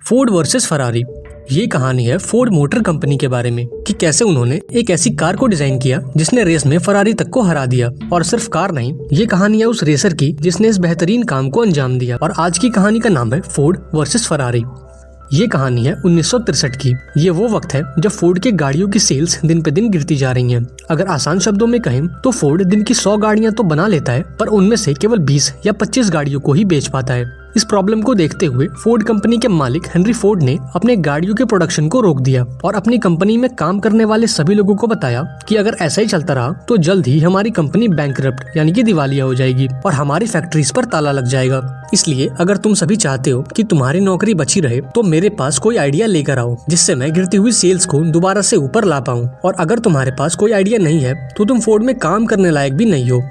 Ford versus Ferrari. ये कहानी है फोर्ड मोटर कंपनी के बारे में कि कैसे उन्होंने एक ऐसी कार को डिजाइन किया जिसने रेस में फरारी तक को हरा दिया। और सिर्फ कार नहीं, ये कहानी है उस रेसर की जिसने इस बेहतरीन काम को अंजाम दिया। और आज की कहानी का नाम है फोर्ड वर्सेस फरारी। ये कहानी है 1963 की। ये वो वक्त है जब फोर्ड के गाड़ियों की सेल्स दिन पे दिन गिरती जा रही हैं। अगर आसान शब्दों में कहें तो फोर्ड दिन की 100 गाड़ियां तो बना लेता है, पर उनमें से केवल 20 या 25 गाड़ियों को ही बेच पाता है। इस प्रॉब्लम को देखते हुए फोर्ड कंपनी के मालिक हेनरी फोर्ड ने अपने गाड़ियों के प्रोडक्शन को रोक दिया और अपनी कंपनी में काम करने वाले सभी लोगों को बताया कि अगर ऐसा ही चलता रहा तो जल्द ही हमारी कंपनी बैंकरप्ट यानी कि दिवालिया हो जाएगी और हमारी फैक्ट्रीज पर ताला लग जाएगा। इसलिए अगर तुम सभी चाहते हो कि तुम्हारी नौकरी बची रहे तो मेरे पास कोई आइडिया लेकर आओ जिससे मैं गिरती हुई सेल्स को दोबारा से ऊपर ला पाऊँ। और अगर तुम्हारे पास कोई आइडिया नहीं है तो तुम फोर्ड में काम करने लायक भी नहीं हो।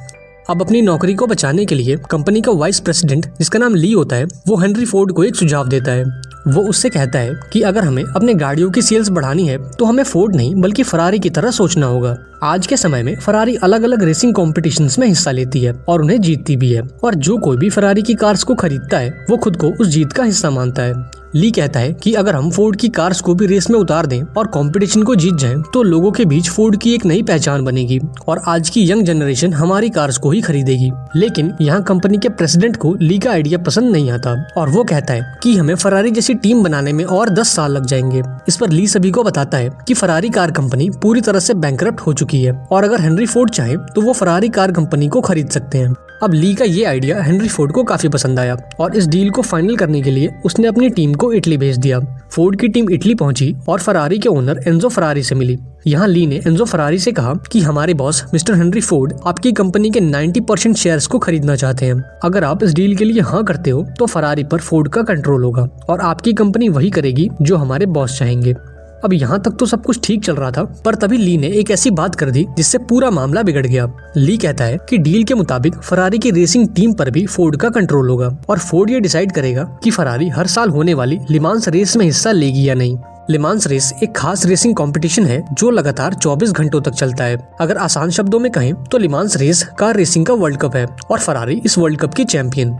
अब अपनी नौकरी को बचाने के लिए कंपनी का वाइस प्रेसिडेंट जिसका नाम ली होता है, वो हेनरी फोर्ड को एक सुझाव देता है। वो उससे कहता है कि अगर हमें अपने गाड़ियों की सेल्स बढ़ानी है तो हमें फोर्ड नहीं बल्कि फरारी की तरह सोचना होगा। आज के समय में फरारी अलग अलग रेसिंग कॉम्पिटिशन्स में हिस्सा लेती है और उन्हें जीतती भी है। और जो कोई भी फरारी की कार्स को खरीदता है वो खुद को उस जीत का हिस्सा मानता है। ली कहता है कि अगर हम फोर्ड की कार्स को भी रेस में उतार दें और कंपटीशन को जीत जाएं तो लोगों के बीच फोर्ड की एक नई पहचान बनेगी और आज की यंग जनरेशन हमारी कार्स को ही खरीदेगी। लेकिन यहाँ कंपनी के प्रेसिडेंट को ली का आइडिया पसंद नहीं आता और वो कहता है कि हमें फरारी जैसी टीम बनाने में और 10 साल लग जाएंगे। इस पर ली सभी को बताता है कि फरारी कार कंपनी पूरी तरह से बैंकरप्ट हो चुकी है और अगर हेनरी फोर्ड चाहे तो वो फरारी कार कंपनी को खरीद सकते हैं। अब ली का ये आइडिया हेनरी फोर्ड को काफी पसंद आया और इस डील को फाइनल करने के लिए उसने अपनी टीम को इटली भेज दिया। फोर्ड की टीम इटली पहुंची और फरारी के ओनर एंजो फरारी से मिली। यहाँ ली ने एंजो फरारी से कहा कि हमारे बॉस मिस्टर हेनरी फोर्ड आपकी कंपनी के 90% शेयर्स को खरीदना चाहते हैं। अगर आप इस डील के लिए हाँ करते हो तो फरारी पर फोर्ड का कंट्रोल होगा और आपकी कंपनी वही करेगी जो हमारे बॉस चाहेंगे। अब यहाँ तक तो सब कुछ ठीक चल रहा था, पर तभी ली ने एक ऐसी बात कर दी जिससे पूरा मामला बिगड़ गया। ली कहता है कि डील के मुताबिक फरारी की रेसिंग टीम पर भी फोर्ड का कंट्रोल होगा और फोर्ड ये डिसाइड करेगा कि फरारी हर साल होने वाली लिमांस रेस में हिस्सा लेगी या नहीं। लिमांस रेस एक खास रेसिंग कंपटीशन है जो लगातार 24 घंटों तक चलता है। अगर आसान शब्दों में कहें तो लिमांस रेस कार रेसिंग का वर्ल्ड कप है और फरारी इस वर्ल्ड कप की चैंपियन।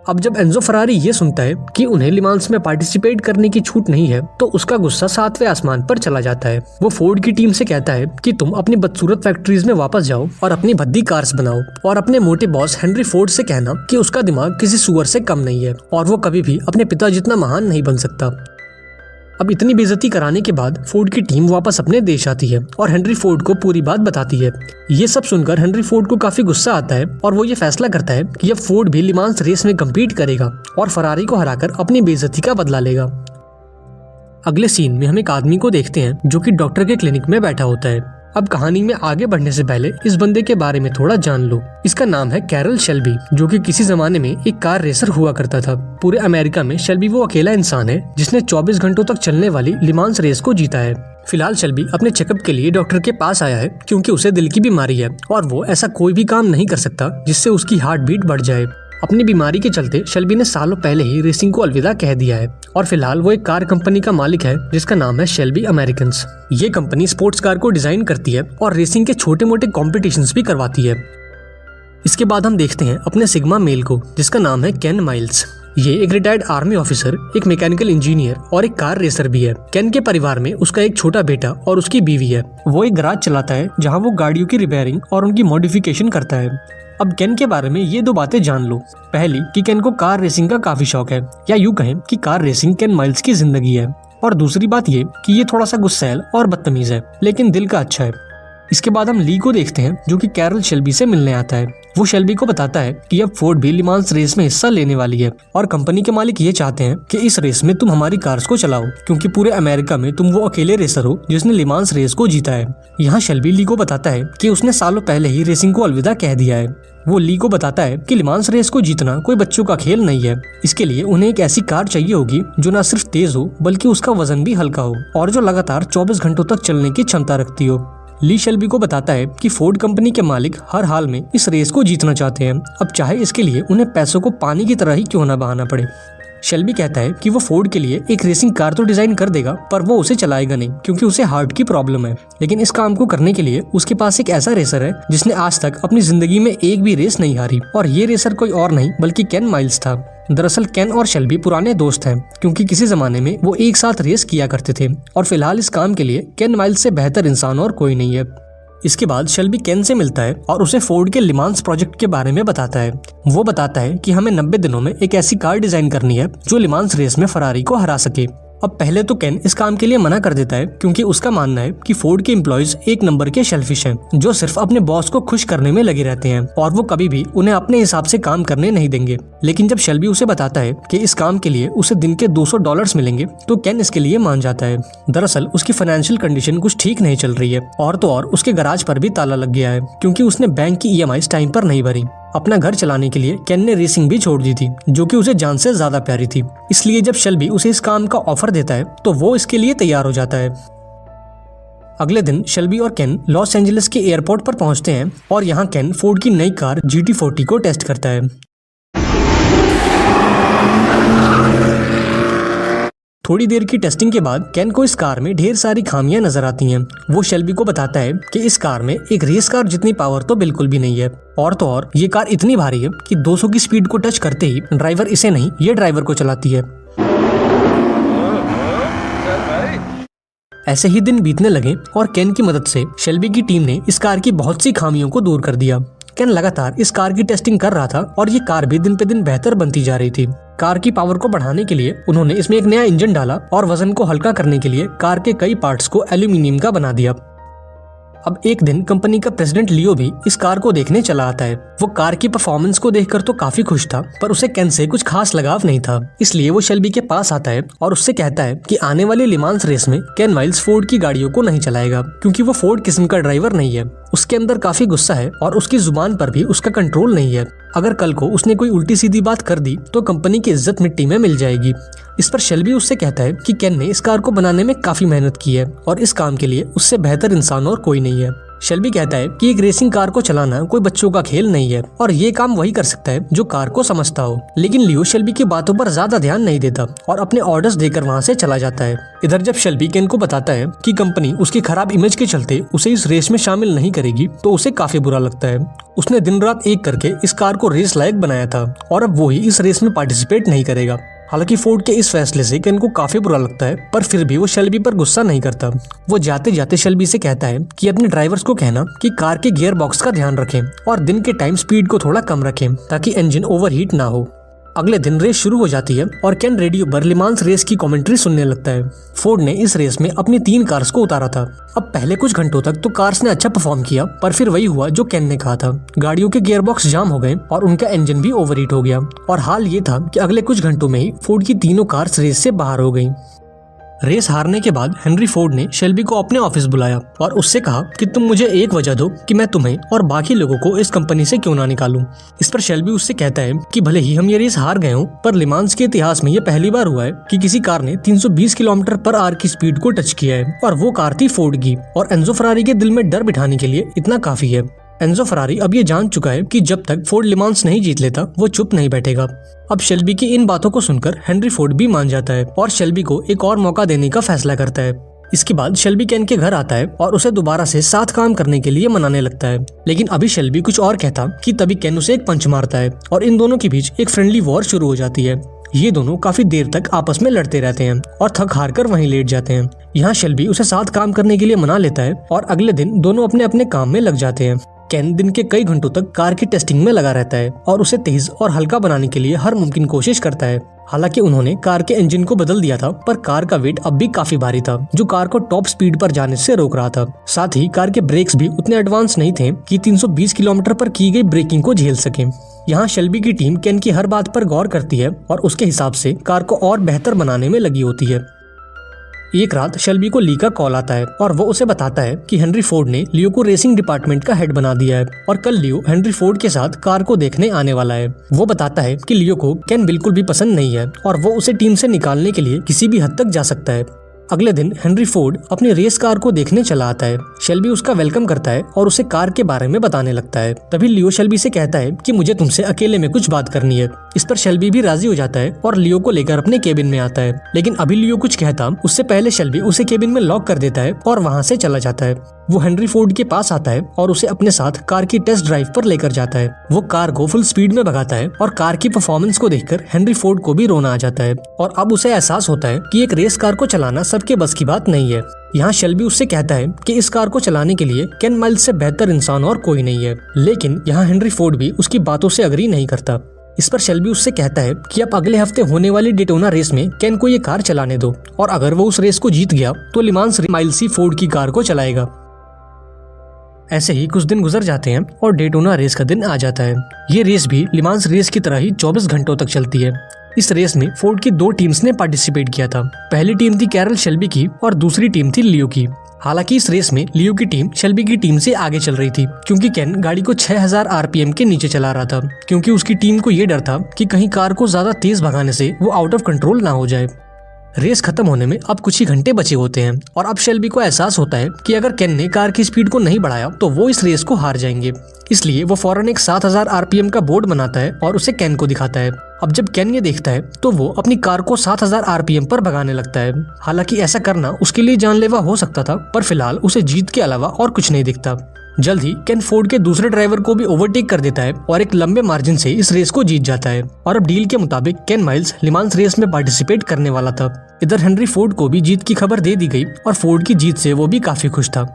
अब जब एंजो फरारी ये सुनता है कि उन्हें लिमांस में पार्टिसिपेट करने की छूट नहीं है तो उसका गुस्सा 7वें आसमान पर चला जाता है। वो फोर्ड की टीम से कहता है कि तुम अपनी बदसूरत फैक्ट्रीज में वापस जाओ और अपनी भद्दी कार्स बनाओ और अपने मोटे बॉस हेनरी फोर्ड से कहना कि उसका दिमाग किसी सुअर से कम नहीं है और वो कभी भी अपने पिता जितना महान नहीं बन सकता। अब इतनी बेइज्जती कराने के बाद फोर्ड की टीम वापस अपने देश आती है और हेनरी फोर्ड को पूरी बात बताती है। ये सब सुनकर हेनरी फोर्ड को काफी गुस्सा आता है और वो ये फैसला करता है कि अब फोर्ड भी लिमांस रेस में कम्पीट करेगा और फरारी को हराकर अपनी बेइज्जती का बदला लेगा। अगले सीन में हम एक आदमी को देखते हैं जो कि डॉक्टर के क्लिनिक में बैठा होता है। अब कहानी में आगे बढ़ने से पहले इस बंदे के बारे में थोड़ा जान लो। इसका नाम है कैरल शेल्बी, जो कि किसी जमाने में एक कार रेसर हुआ करता था। पूरे अमेरिका में शेल्बी वो अकेला इंसान है जिसने 24 घंटों तक चलने वाली लिमांस रेस को जीता है। फिलहाल शेल्बी अपने चेकअप के लिए डॉक्टर के पास आया है क्योंकि उसे दिल की बीमारी है और वो ऐसा कोई भी काम नहीं कर सकता जिससे उसकी हार्ट बीट बढ़ जाए। अपनी बीमारी के चलते शेल्बी ने सालों पहले ही रेसिंग को अलविदा कह दिया है और फिलहाल वो एक कार कंपनी का मालिक है जिसका नाम है शेल्बी अमेरिकन्स। ये कंपनी स्पोर्ट्स कार को डिजाइन करती है और रेसिंग के छोटे मोटे कॉम्पिटिशन्स भी करवाती है। इसके बाद हम देखते हैं अपने सिग्मा मेल को जिसका नाम है केन माइल्स। ये एक रिटायर्ड आर्मी ऑफिसर, एक मैकेनिकल इंजीनियर और एक कार रेसर भी है। केन के परिवार में उसका एक छोटा बेटा और उसकी बीवी है। वो एक गैराज चलाता है जहाँ वो गाड़ियों की रिपेयरिंग और उनकी मॉडिफिकेशन करता है। अब केन के बारे में ये 2 बातें जान लो। पहली कि केन को कार रेसिंग का काफी शौक है, या यूं कहें कि कार रेसिंग केन माइल्स की जिंदगी है। और दूसरी बात ये कि ये थोड़ा सा गुस्सैल और बदतमीज है लेकिन दिल का अच्छा है। इसके बाद हम ली को देखते हैं जो कि कैरल शेल्बी से मिलने आता है। वो शेल्बी को बताता है कि अब फोर्ड भी लिमांस रेस में हिस्सा लेने वाली है और कंपनी के मालिक ये चाहते हैं कि इस रेस में तुम हमारी कार्स को चलाओ क्योंकि पूरे अमेरिका में तुम वो अकेले रेसर हो जिसने लिमांस रेस को जीता है। यहाँ शेल्बी ली को बताता है कि उसने सालों पहले ही रेसिंग को अलविदा कह दिया है। वो ली को बताता है कि लिमांस रेस को जीतना कोई बच्चों का खेल नहीं है। इसके लिए उन्हें एक ऐसी कार चाहिए होगी जो न सिर्फ तेज हो बल्कि उसका वजन भी हल्का हो और जो लगातार 24 घंटों तक चलने की क्षमता रखती हो। ली शेल्बी को बताता है कि फोर्ड कंपनी के मालिक हर हाल में इस रेस को जीतना चाहते हैं, अब चाहे इसके लिए उन्हें पैसों को पानी की तरह ही क्यों न बहाना पड़े। शेल्बी कहता है कि वो फोर्ड के लिए एक रेसिंग कार तो डिजाइन कर देगा पर वो उसे चलाएगा नहीं क्योंकि उसे हार्ट की प्रॉब्लम है। लेकिन इस काम को करने के लिए उसके पास एक ऐसा रेसर है जिसने आज तक अपनी जिंदगी में एक भी रेस नहीं हारी और ये रेसर कोई और नहीं बल्कि केन माइल्स था। दरअसल केन और शेल्बी पुराने दोस्त हैं, क्योंकि किसी जमाने में वो एक साथ रेस किया करते थे और फिलहाल इस काम के लिए केन माइल्स से बेहतर इंसान और कोई नहीं है। इसके बाद शेल्बी केन से मिलता है और उसे फोर्ड के लिमांस प्रोजेक्ट के बारे में बताता है। वो बताता है कि हमें 90 दिनों में एक ऐसी कार डिजाइन करनी है जो लिमांस रेस में फरारी को हरा सके। अब पहले तो केन इस काम के लिए मना कर देता है, क्योंकि उसका मानना है कि फोर्ड के एम्प्लॉयज एक नंबर के शेल्फिश हैं, जो सिर्फ अपने बॉस को खुश करने में लगे रहते हैं और वो कभी भी उन्हें अपने हिसाब से काम करने नहीं देंगे। लेकिन जब शेल्बी उसे बताता है कि इस काम के लिए उसे दिन के $200 मिलेंगे, तो केन इसके लिए मान जाता है। दरअसल उसकी फाइनेंशियल कंडीशन कुछ ठीक नहीं चल रही है और तो और उसके गराज पर भी ताला लग गया है, क्योंकि उसने बैंक की EMIs टाइम पर नहीं भरी। अपना घर चलाने के लिए केन ने रेसिंग भी छोड़ दी थी, जो कि उसे जान से ज्यादा प्यारी थी। इसलिए जब शेल्बी उसे इस काम का ऑफर देता है तो वो इसके लिए तैयार हो जाता है। अगले दिन शेल्बी और केन लॉस एंजलिस के एयरपोर्ट पर पहुंचते हैं और यहाँ केन फोर्ड की नई कार GT40 को टेस्ट करता है। थोड़ी देर की टेस्टिंग के बाद केन को इस कार में ढेर सारी खामियां नजर आती हैं। वो शेल्बी को बताता है कि इस कार में एक रेस कार जितनी पावर तो बिल्कुल भी नहीं है, और तो और ये कार इतनी भारी है कि 200 की स्पीड को टच करते ही ड्राइवर इसे नहीं, ये ड्राइवर को चलाती है। ऐसे ही दिन बीतने लगे और केन की मदद से शेल्बी की टीम ने इस कार की बहुत सी खामियों को दूर कर दिया। केन लगातार इस कार की टेस्टिंग कर रहा था और ये कार भी दिन पे दिन बेहतर बनती जा रही थी। कार की पावर को बढ़ाने के लिए उन्होंने इसमें एक नया इंजन डाला और वजन को हल्का करने के लिए कार के कई पार्ट्स को एल्यूमिनियम का बना दिया। अब एक दिन कंपनी का प्रेसिडेंट लियो भी इस कार को देखने चला आता है। वो कार की परफॉर्मेंस को देखकर तो काफी खुश था, पर उसे केन से कुछ खास लगाव नहीं था। इसलिए वो शेल्बी के पास आता है और उससे कहता है कि आने वाली लिमांस रेस में केन माइल्स फोर्ड की गाड़ियों को नहीं चलाएगा, क्योंकि वो फोर्ड किस्म का ड्राइवर नहीं है। उसके अंदर काफी गुस्सा है और उसकी जुबान पर भी उसका कंट्रोल नहीं है। अगर कल को उसने कोई उल्टी सीधी बात कर दी तो कंपनी की इज्जत मिट्टी में मिल जाएगी। इस पर शेल्बी उससे कहता है कि केन ने इस कार को बनाने में काफी मेहनत की है और इस काम के लिए उससे बेहतर इंसान और कोई नहीं है। शेल्बी कहता है कि एक रेसिंग कार को चलाना कोई बच्चों का खेल नहीं है और ये काम वही कर सकता है जो कार को समझता हो। लेकिन लियो शेल्बी की बातों पर ज्यादा ध्यान नहीं देता और अपने ऑर्डर्स देकर वहाँ से चला जाता है। इधर जब शेल्बी केन को बताता है कि कंपनी उसकी खराब इमेज के चलते उसे इस रेस में शामिल नहीं करेगी, तो उसे काफी बुरा लगता है। उसने दिन रात एक करके इस कार को रेस लायक बनाया था और अब वो ही इस रेस में पार्टिसिपेट नहीं करेगा। हालांकि फोर्ड के इस फैसले से केन को काफी बुरा लगता है, पर फिर भी वो शेल्बी पर गुस्सा नहीं करता। वो जाते जाते शेल्बी से कहता है कि अपने ड्राइवर्स को कहना कि कार के गियर बॉक्स का ध्यान रखें और दिन के टाइम स्पीड को थोड़ा कम रखें ताकि इंजन ओवरहीट ना हो। अगले दिन रेस शुरू हो जाती है और केन रेडियो पर लिमांस रेस की कमेंट्री सुनने लगता है। फोर्ड ने इस रेस में अपनी 3 कार्स को उतारा था। अब पहले कुछ घंटों तक तो कार्स ने अच्छा परफॉर्म किया, पर फिर वही हुआ जो केन ने कहा था। गाड़ियों के गियरबॉक्स जाम हो गए और उनका इंजन भी ओवरहीट हो गया। और हाल ये था कि अगले कुछ घंटों में ही फोर्ड की तीनों कार्स रेस से बाहर हो गयी। रेस हारने के बाद हेनरी फोर्ड ने शेल्बी को अपने ऑफिस बुलाया और उससे कहा कि तुम मुझे एक वजह दो कि मैं तुम्हें और बाकी लोगों को इस कंपनी से क्यों ना निकालूं। इस पर शेल्बी उससे कहता है कि भले ही हम ये रेस हार गए हों, पर लिमांस के इतिहास में ये पहली बार हुआ है कि किसी कार ने 320 किलोमीटर पर आवर की स्पीड को टच किया है, और वो कार थी फोर्ड की। और एंजो फरारी के दिल में डर बिठाने के लिए इतना काफी है। एंजो फरारी अब ये जान चुका है कि जब तक फोर्ड लिमांस नहीं जीत लेता वो चुप नहीं बैठेगा। अब शेल्बी की इन बातों को सुनकर हेनरी फोर्ड भी मान जाता है और शेल्बी को एक और मौका देने का फैसला करता है। इसके बाद शेल्बी केन के घर आता है और उसे दोबारा से साथ काम करने के लिए मनाने लगता है। लेकिन अभी शेल्बी कुछ और कहता कि तभी केन उसे एक पंच मारता है और इन दोनों के बीच एक फ्रेंडली वॉर शुरू हो जाती है। ये दोनों काफी देर तक आपस में लड़ते रहते हैं और थक हार कर वहीं लेट जाते हैं। यहाँ शेल्बी उसे साथ काम करने के लिए मना लेता है और अगले दिन दोनों अपने अपने काम में लग जाते हैं। केन दिन के कई घंटों तक कार की टेस्टिंग में लगा रहता है और उसे तेज और हल्का बनाने के लिए हर मुमकिन कोशिश करता है। हालांकि उन्होंने कार के इंजन को बदल दिया था, पर कार का वेट अब भी काफी भारी था, जो कार को टॉप स्पीड पर जाने से रोक रहा था। साथ ही कार के ब्रेक्स भी उतने एडवांस नहीं थे कि 320 किलोमीटर पर की गई ब्रेकिंग को झेल सके। यहाँ शेल्बी की टीम केन की हर बात पर गौर करती है और उसके हिसाब से कार को और बेहतर बनाने में लगी होती है। एक रात शेल्बी को ली का कॉल आता है और वो उसे बताता है कि हेनरी फोर्ड ने लियो को रेसिंग डिपार्टमेंट का हेड बना दिया है और कल लियो हेनरी फोर्ड के साथ कार को देखने आने वाला है। वो बताता है कि लियो को केन बिल्कुल भी पसंद नहीं है और वो उसे टीम से निकालने के लिए किसी भी हद तक जा सकता है। अगले दिन हेनरी फोर्ड अपनी रेस कार को देखने चला आता है। शेल्बी उसका वेलकम करता है और उसे कार के बारे में बताने लगता है। तभी लियो शेल्बी से कहता है कि मुझे तुमसे अकेले में कुछ बात करनी है। इस पर शेल्बी भी राजी हो जाता है और लियो को लेकर अपने केबिन में आता है। लेकिन अभी लियो कुछ कहता उससे पहले शेल्बी उसे केबिन में लॉक कर देता है और वहाँ से चला जाता है। वो हेनरी फोर्ड के पास आता है और उसे अपने साथ कार की टेस्ट ड्राइव पर लेकर जाता है। वो कार को फुल स्पीड में भगाता है और कार की परफॉर्मेंस को देखकर हेनरी फोर्ड को भी रोना आ जाता है और अब उसे एहसास होता है कि एक रेस कार को चलाना सबके बस की बात नहीं है। यहाँ शेल्बी उससे कहता है कि इस कार को चलाने के लिए केन माइल्स से बेहतर इंसान और कोई नहीं है, लेकिन यहाँ हेनरी फोर्ड भी उसकी बातों से अग्री नहीं करता। इस पर शेल्बी उससे कहता है कि अब अगले हफ्ते होने वाली डेटोना रेस में केन को ये कार चलाने दो और अगर वो उस रेस को जीत गया तो लिमांस माइल्स ही फोर्ड की कार को चलाएगा। ऐसे ही कुछ दिन गुजर जाते हैं और डेटोना रेस का दिन आ जाता है। ये रेस भी लिमांस रेस की तरह ही 24 घंटों तक चलती है। इस रेस में फोर्ड की 2 टीम्स ने पार्टिसिपेट किया था। पहली टीम थी कैरल शेल्बी की और दूसरी टीम थी लियो की। हालांकि इस रेस में लियो की टीम शेल्बी की टीम से आगे चल रही थी क्योंकि केन गाड़ी को 6000 आरपीएम के नीचे चला रहा था, क्योंकि उसकी टीम को ये डर था कि कहीं कार को ज्यादा तेज भगाने से वो आउट ऑफ कंट्रोल ना हो जाए। रेस खत्म होने में अब कुछ ही घंटे बचे होते हैं और अब शेल्बी को एहसास होता है कि अगर केन ने कार की स्पीड को नहीं बढ़ाया तो वो इस रेस को हार जाएंगे। इसलिए वो फौरन एक 7000 आरपीएम का बोर्ड बनाता है और उसे केन को दिखाता है। अब जब केन ये देखता है तो वो अपनी कार को 7000 आरपीएम पर भगाने लगता है। हालांकि ऐसा करना उसके लिए जानलेवा हो सकता था, पर फिलहाल उसे जीत के अलावा और कुछ नहीं दिखता। जल्द ही केन फोर्ड के दूसरे ड्राइवर को भी ओवरटेक कर देता है और एक लंबे मार्जिन से इस रेस को जीत जाता है और अब डील के मुताबिक केन माइल्स लिमांस रेस में पार्टिसिपेट करने वाला था। इधर हेनरी फोर्ड को भी जीत की खबर दे दी गई और फोर्ड की जीत से वो भी काफी खुश था।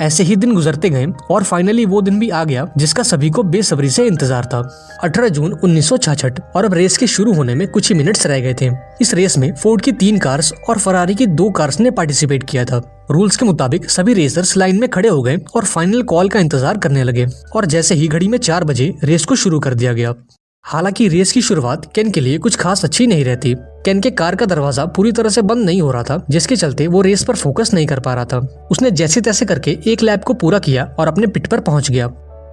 ऐसे ही दिन गुजरते गए और फाइनली वो दिन भी आ गया जिसका सभी को बेसब्री से इंतजार था। 18 जून 1966 और अब रेस के शुरू होने में कुछ ही मिनट्स रह गए थे। इस रेस में फोर्ड की 3 कार्स और फरारी की 2 कार्स ने पार्टिसिपेट किया था। रूल्स के मुताबिक सभी रेसर्स लाइन में खड़े हो गए और फाइनल कॉल का इंतजार करने लगे और जैसे ही घड़ी में 4 बजे रेस को शुरू कर दिया गया। हालांकि रेस की शुरुआत केन के लिए कुछ खास अच्छी नहीं रहती। केन के कार का दरवाजा पूरी तरह से बंद नहीं हो रहा था, जिसके चलते वो रेस पर फोकस नहीं कर पा रहा था। उसने जैसे तैसे करके एक लैप को पूरा किया और अपने पिट पर पहुंच गया।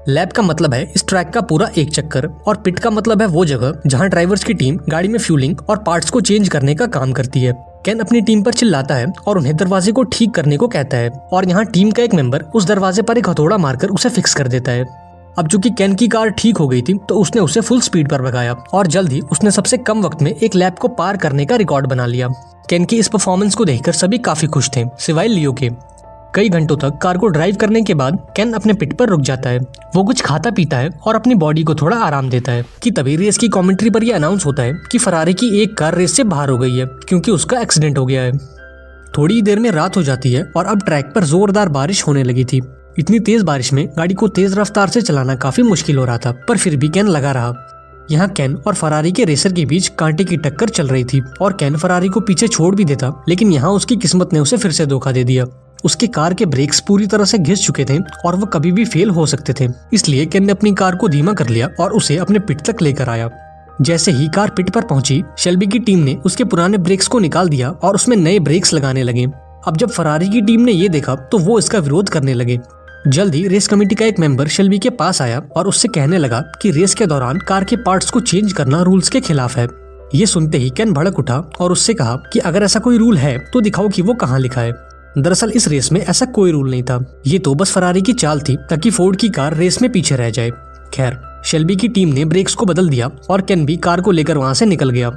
लैप का मतलब है इस ट्रैक का पूरा एक चक्कर और पिट का मतलब है वो जगह जहां ड्राइवर्स की टीम गाड़ी में फ्यूलिंग और पार्ट्स को चेंज करने का काम करती है। केन अपनी टीम पर चिल्लाता है और उन्हें दरवाजे को ठीक करने को कहता है और यहाँ टीम का एक मेंबर उस दरवाजे पर एक हथौड़ा मारकर उसे फिक्स कर देता है। अब चूंकि केन की कार ठीक हो गई थी तो उसने उसे फुल स्पीड पर भगाया और जल्द ही उसने सबसे कम वक्त में एक लैप को पार करने का रिकॉर्ड बना लिया। केन की इस परफॉर्मेंस को देखकर सभी काफी खुश थे, सिवाय लियो के। कई घंटों तक कार को ड्राइव करने के बाद केन अपने पिट पर रुक जाता है। वो कुछ खाता पीता है और अपनी बॉडी को थोड़ा आराम देता है कि तभी रेस की कमेंट्री पर यह अनाउंस होता है कि फरारी की एक कार रेस से बाहर हो गई है क्योंकि उसका एक्सीडेंट हो गया है। थोड़ी देर में रात हो जाती है और अब ट्रैक पर जोरदार बारिश होने लगी थी। इतनी तेज बारिश में गाड़ी को तेज रफ्तार से चलाना काफी मुश्किल हो रहा था, पर फिर भी केन लगा रहा। यहाँ केन और फरारी के रेसर के बीच कांटे की टक्कर चल रही थी और केन फरारी को पीछे छोड़ भी देता, लेकिन यहाँ उसकी किस्मत ने उसे फिर से धोखा दे दिया। उसके कार के ब्रेक्स पूरी तरह से घिस चुके थे और वो कभी भी फेल हो सकते थे। इसलिए केन ने अपनी कार को धीमा कर लिया और उसे अपने पिट तक लेकर आया। जैसे ही कार पिट पर पहुंची, शेल्बी की टीम ने उसके पुराने ब्रेक्स को निकाल दिया और उसमें नए ब्रेक्स लगाने लगे। अब जब फरारी की टीम ने ये देखा तो वो इसका विरोध करने लगे। जल्द ही रेस कमेटी का एक मेंबर शेल्बी के पास आया और उससे कहने लगा कि रेस के दौरान कार के पार्ट्स को चेंज करना रूल्स के खिलाफ है। ये सुनते ही केन भड़क उठा और उससे कहा कि अगर ऐसा कोई रूल है तो दिखाओ कि वो कहाँ लिखा है। दरअसल इस रेस में ऐसा कोई रूल नहीं था, ये तो बस फरारी की चाल थी ताकि फोर्ड की कार रेस में पीछे रह जाए। खैर, शेल्बी की टीम ने ब्रेक्स को बदल दिया और केन भी कार को लेकर वहां से निकल गया।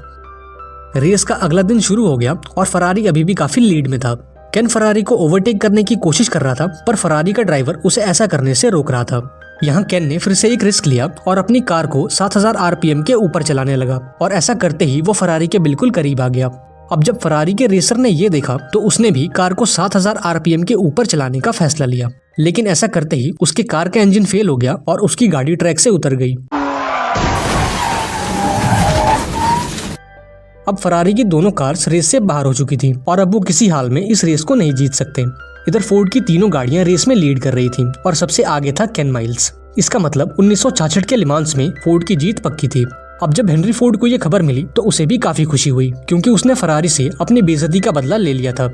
रेस का अगला दिन शुरू हो गया और फरारी अभी भी काफी लीड में था। केन फरारी को ओवरटेक करने की कोशिश कर रहा था, पर फरारी का ड्राइवर उसे ऐसा करने से रोक रहा था। यहाँ केन ने फिर से एक रिस्क लिया और अपनी कार को 7000 आरपीएम के ऊपर चलाने लगा और ऐसा करते ही वो फरारी के बिल्कुल करीब आ गया। अब जब फरारी के रेसर ने ये देखा तो उसने भी कार को 7000 आरपीएम के ऊपर चलाने का फैसला लिया, लेकिन ऐसा करते ही उसके कार का इंजन फेल हो गया और उसकी गाड़ी ट्रैक से उतर गई। अब फरारी की दोनों कार्स रेस से बाहर हो चुकी थी और अब वो किसी हाल में इस रेस को नहीं जीत सकते। इधर फोर्ड की तीनों गाड़ियां रेस में लीड कर रही थीं और सबसे आगे था केन माइल्स। इसका मतलब 1966 के लिमांस में फोर्ड की जीत पक्की थी। अब जब हेनरी फोर्ड को ये खबर मिली तो उसे भी काफी खुशी हुई क्योंकि उसने फरारी से अपनी बेइज्जती का बदला ले लिया था।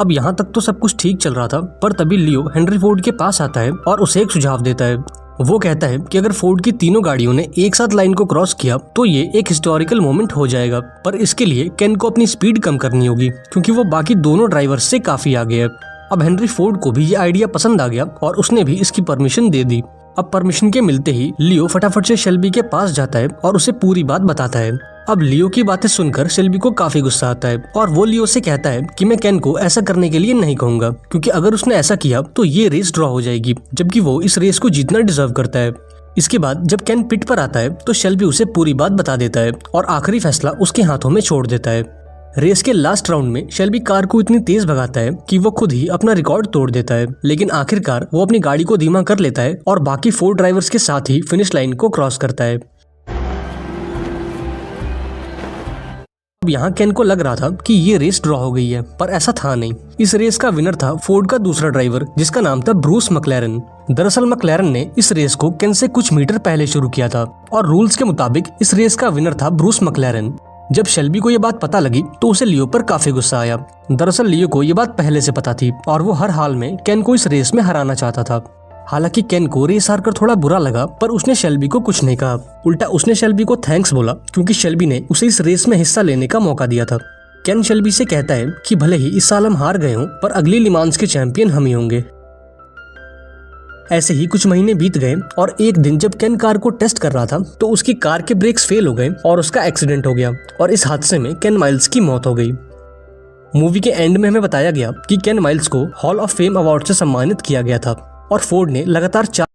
अब यहाँ तक तो सब कुछ ठीक चल रहा था, पर तभी लियो हेनरी फोर्ड के पास आता है और उसे एक सुझाव देता है। वो कहता है कि अगर फोर्ड की तीनों गाड़ियों ने एक साथ लाइन को क्रॉस किया तो ये एक हिस्टोरिकल मोमेंट हो जाएगा, पर इसके लिए केन को अपनी स्पीड कम करनी होगी क्योंकि वो बाकी दोनों ड्राइवर्स से काफी आगे है। अब हेनरी फोर्ड को भी ये आइडिया पसंद आ गया और उसने भी इसकी परमिशन दे दी। अब परमिशन के मिलते ही लियो फटाफट से शेल्बी के पास जाता है और उसे पूरी बात बताता है। अब लियो की बातें सुनकर शेल्बी को काफी गुस्सा आता है और वो लियो से कहता है कि मैं केन को ऐसा करने के लिए नहीं कहूंगा, क्योंकि अगर उसने ऐसा किया तो ये रेस ड्रॉ हो जाएगी, जबकि वो इस रेस को जीतना डिजर्व करता है। इसके बाद जब केन पिट पर आता है तो शेल्बी उसे पूरी बात बता देता है और आखिरी फैसला उसके हाथों में छोड़ देता है। रेस के लास्ट राउंड में शेल्बी कार को इतनी तेज भगाता है कि वो खुद ही अपना रिकॉर्ड तोड़ देता है, लेकिन आखिरकार वो अपनी गाड़ी को धीमा कर लेता है और बाकी 4 ड्राइवर्स के साथ ही फिनिश लाइन को क्रॉस करता है। अब यहाँ केन को लग रहा था कि ये रेस ड्रॉ हो गई है, पर ऐसा था नहीं। इस रेस का विनर था फोर्ड का दूसरा ड्राइवर, जिसका नाम था ब्रूस मैक्लेरन। दरअसल मैक्लेरन ने इस रेस को केन से कुछ मीटर पहले शुरू किया था और रूल्स के मुताबिक इस रेस का विनर था ब्रूस मैक्लेरन। जब शेल्बी को ये बात पता लगी तो उसे लियो पर काफी गुस्सा आया। दरअसल लियो को ये बात पहले से पता थी और वो हर हाल में केन को इस रेस में हराना चाहता था। हालांकि केन को रेस हार कर थोड़ा बुरा लगा, पर उसने शेल्बी को कुछ नहीं कहा। उल्टा उसने शेल्बी को थैंक्स बोला, क्योंकि शेल्बी ने उसे इस रेस में हिस्सा लेने का मौका दिया था। केन शेल्बी से कहता है कि भले ही इस साल हम हार गए हों, पर अगली लिमांस के चैंपियन हम ही होंगे। ऐसे ही कुछ महीने बीत गए और एक दिन जब केन कार को टेस्ट कर रहा था तो उसकी कार के ब्रेक्स फेल हो गए और उसका एक्सीडेंट हो गया और इस हादसे में केन माइल्स की मौत हो गई। मूवी के एंड में हमें बताया गया कि केन माइल्स को हॉल ऑफ फेम अवार्ड से सम्मानित किया गया था और फोर्ड ने लगातार 4